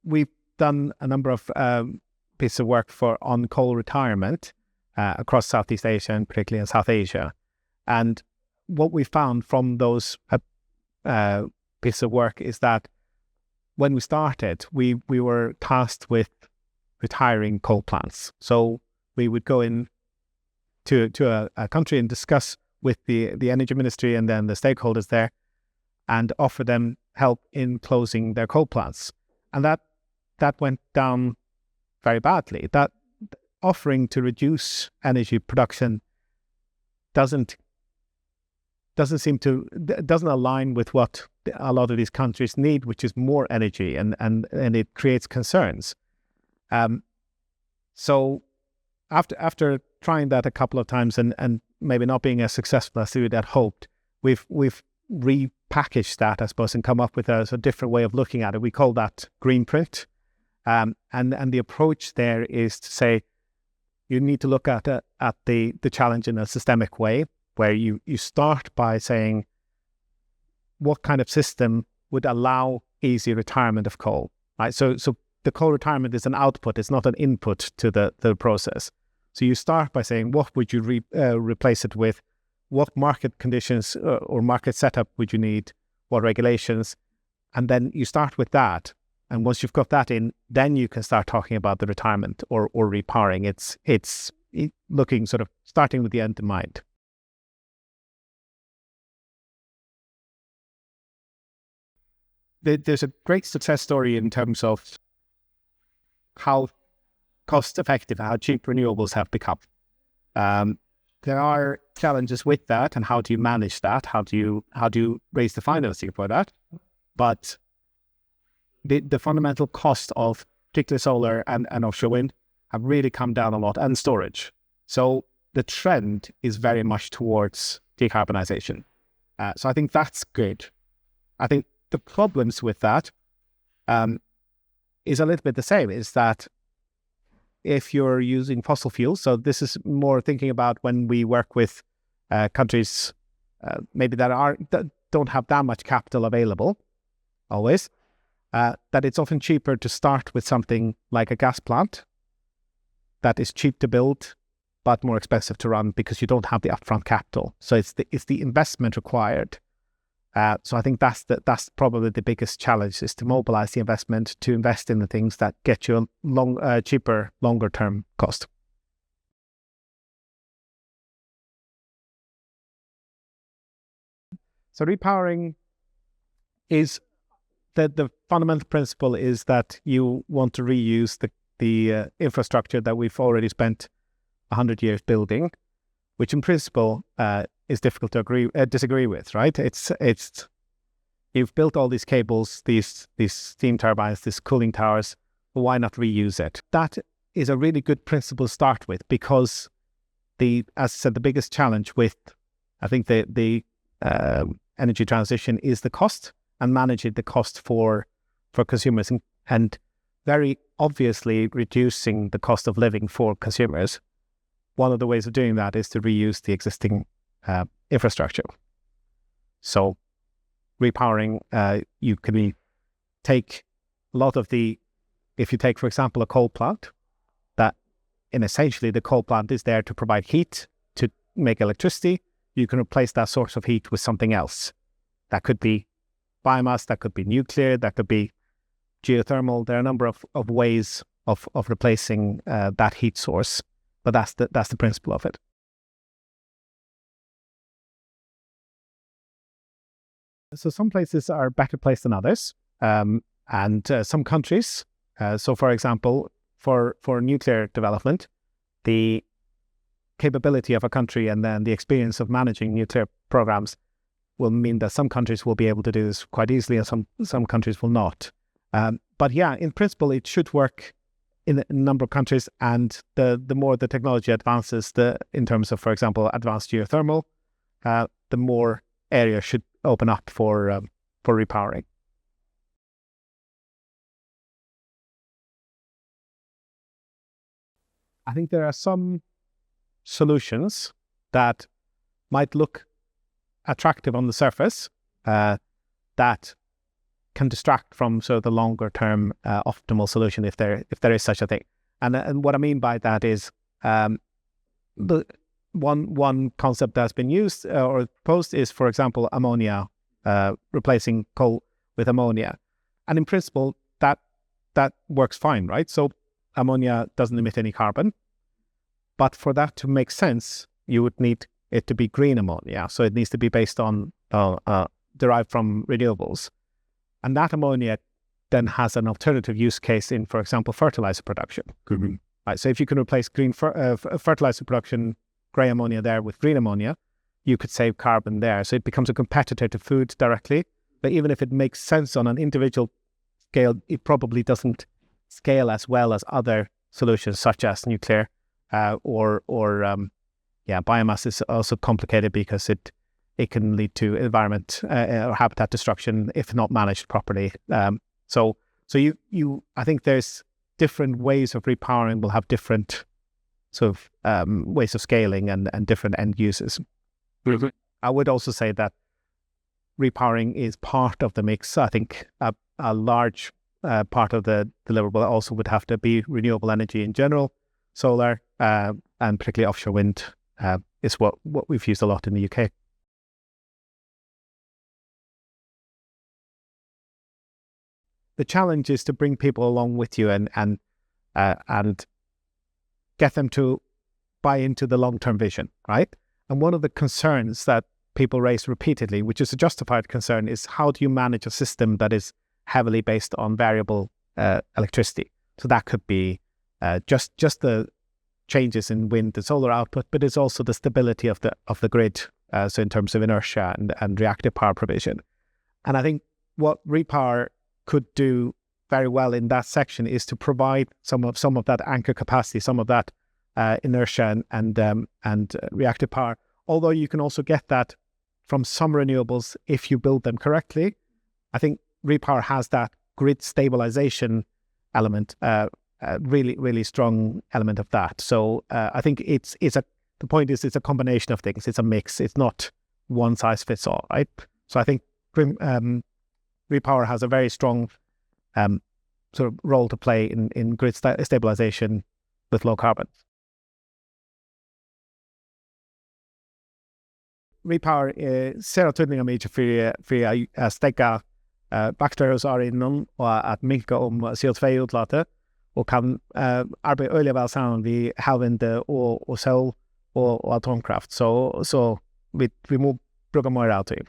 we've done a number of pieces of work on coal retirement across Southeast Asia and particularly in South Asia. And what we found from those pieces of work is that when we started, we were tasked with retiring coal plants. So we would go in to a country and discuss with the energy ministry and then the stakeholders there and offer them help in closing their coal plants. And that went down very badly. That offering to reduce energy production doesn't align with what a lot of these countries need, which is more energy, and it creates concerns. So after trying that a couple of times and maybe not being as successful as we had hoped, we've repackaged that, I suppose, and come up with a different way of looking at it. We call that green print. And the approach there is to say you need to look at the challenge in a systemic way, where you start by saying what kind of system would allow easy retirement of coal, right? So the coal retirement is an output, it's not an input to the process. So you start by saying what would you replace it with, what market conditions or market setup would you need, what regulations, and then you start with that. And once you've got that in, then you can start talking about the retirement or repowering. It's looking sort of starting with the end in mind. There's a great success story in terms of how cost effective, how cheap renewables have become. There are challenges with that, and how do you manage that? How do you raise the financing for that? But the fundamental cost of particularly solar and offshore wind have really come down a lot, and storage. So the trend is very much towards decarbonisation. So I think that's good. I think the problems with that is a little bit the same, is that if you're using fossil fuels, so this is more thinking about when we work with countries maybe that don't have that much capital available always, that it's often cheaper to start with something like a gas plant that is cheap to build but more expensive to run because you don't have the upfront capital. So it's the investment required. So I think that's probably the biggest challenge, is to mobilize the investment to invest in the things that get you a cheaper, longer term cost. So repowering is the fundamental principle is that you want to reuse the infrastructure that we've already spent 100 years building, which in principle is difficult to disagree with, right? It's you've built all these cables, these steam turbines, these cooling towers. Well, why not reuse it? That is a really good principle to start with, because as I said, the biggest challenge with, I think, the energy transition is the cost, and managing the cost for consumers, and very obviously reducing the cost of living for consumers. One of the ways of doing that is to reuse the existing infrastructure. So repowering, you can take a lot of if you take, for example, a coal plant, that in essentially the coal plant is there to provide heat, to make electricity. You can replace that source of heat with something else. That could be biomass, that could be nuclear, that could be geothermal. There are a number of ways of replacing that heat source. But that's the principle of it. So some places are better placed than others, and some countries. So, for example, for nuclear development, the capability of a country and then the experience of managing nuclear programs will mean that some countries will be able to do this quite easily, and some countries will not. But yeah, in principle, it should work in a number of countries, and the more the technology advances, in terms of, for example, advanced geothermal, the more area should open up for repowering. I think there are some solutions that might look attractive on the surface, that can distract from sort of the longer term optimal solution if there is such a thing. And what I mean by that is the one concept that's been used or proposed is, for example, ammonia, replacing coal with ammonia, and in principle that works fine, right? So ammonia doesn't emit any carbon, but for that to make sense, you would need it to be green ammonia. So it needs to be based on derived from renewables, and that ammonia then has an alternative use case in, for example, fertilizer production. Mm-hmm. Right, so if you can replace green fertilizer production, grey ammonia there with green ammonia, you could save carbon there. So it becomes a competitor to food directly. But even if it makes sense on an individual scale, it probably doesn't scale as well as other solutions such as nuclear or biomass is also complicated because it can lead to environment or habitat destruction if not managed properly. So I think there's different ways of repowering will have different sort of ways of scaling and different end uses. Mm-hmm. I would also say that repowering is part of the mix. I think a large part of the deliverable also would have to be renewable energy in general. Solar and particularly offshore wind is what we've used a lot in the UK. The challenge is to bring people along with you and get them to buy into the long-term vision, right? And one of the concerns that people raise repeatedly, which is a justified concern, is how do you manage a system that is heavily based on variable electricity? So that could be just the changes in wind and solar output, but it's also the stability of the grid. So in terms of inertia and reactive power provision. And I think what Repower could do very well in that section is to provide some of that anchor capacity, some of that inertia and reactive power. Although you can also get that from some renewables if you build them correctly. I think Repower has that grid stabilisation element, really, really strong element of that. So I think the point is it's a combination of things. It's a mix. It's not one size fits all, right? So I think Repower has a very strong sort of role to play in grid stabilisation with low carbon. Repower ser tydning mye for stegga bakteriosarinnen og at minka CO2-utlate og kan arbeide øyelig vel sammen med havvind og sol og atomkraft. Så vi må bruke mer av det.